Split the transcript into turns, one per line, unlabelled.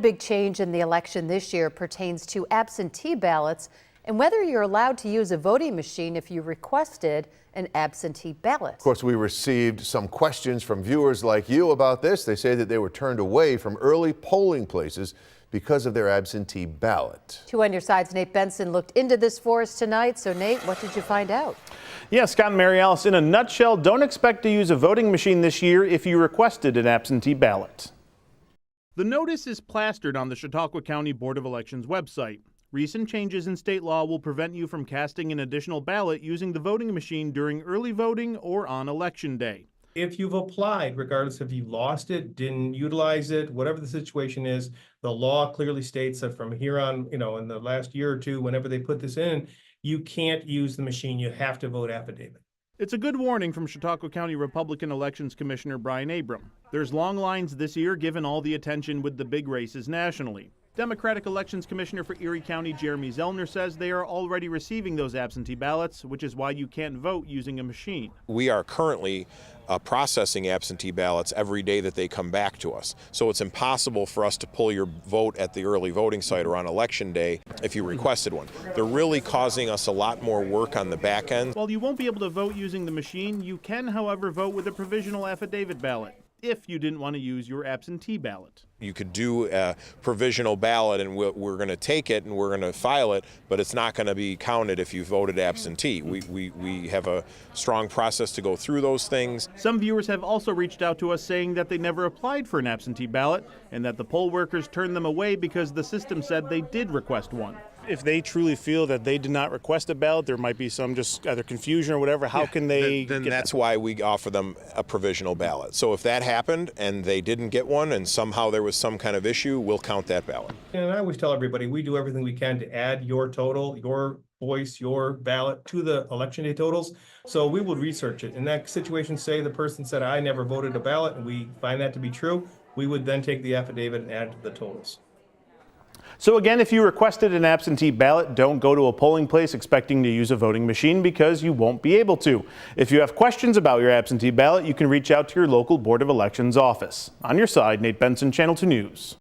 Big change in the election this year pertains to absentee ballots and whether you're allowed to use a voting machine if you requested an absentee ballot.
Of course, we received some questions from viewers like you about this. They say that they were turned away from early polling places because of their absentee ballot. 2 on Your Side's Nate Benson looked into this for us tonight. So Nate, what did you find out?
Yeah, Scott and Mary Alice, in a nutshell, don't expect to use a voting machine this year if you requested an absentee ballot. The notice is plastered on the Chautauqua County Board of Elections website. Recent changes in state law will prevent you from casting an additional ballot using the voting machine during early voting or on Election Day.
If you've applied, regardless if you lost it, didn't utilize it, whatever the situation is, the law clearly states that from here on, in the last year or two, whenever they put this in, you can't use the machine. You have to vote affidavit.
It's a good warning from Chautauqua County Republican Elections Commissioner Brian Abram. There's long lines this year given all the attention with the big races nationally. Democratic Elections Commissioner for Erie County Jeremy Zellner says they are already receiving those absentee ballots, which is why you can't vote using a machine.
We are currently processing absentee ballots every day that they come back to us. So it's impossible for us to pull your vote at the early voting site or on Election Day if you requested one. They're really causing us a lot more work on the back end.
While you won't be able to vote using the machine, you can, however, vote with a provisional affidavit ballot if you didn't want to use your absentee ballot.
You could do a provisional ballot and we're going to take it and we're going to file it, but it's not going to be counted if you voted absentee. We have a strong process to go through those things.
Some viewers have also reached out to us saying that they never applied for an absentee ballot and that the poll workers turned them away because the system said they did request one. If they truly feel that they did not request a ballot, there might be some just either confusion or whatever. How can they
Then that's why we offer them a provisional ballot. So if that happened and they didn't get one and somehow there was some kind of issue, we'll count that ballot.
And I always tell everybody, we do everything we can to add your total, your voice, your ballot to the Election Day totals. So we will research it. In that situation, say the person said, I never voted a ballot, and we find that to be true, we would then take the affidavit and add it to the totals.
So again, if you requested an absentee ballot, don't go to a polling place expecting to use a voting machine because you won't be able to. If you have questions about your absentee ballot, you can reach out to your local Board of Elections office. On Your Side, Nate Benson, Channel 2 News.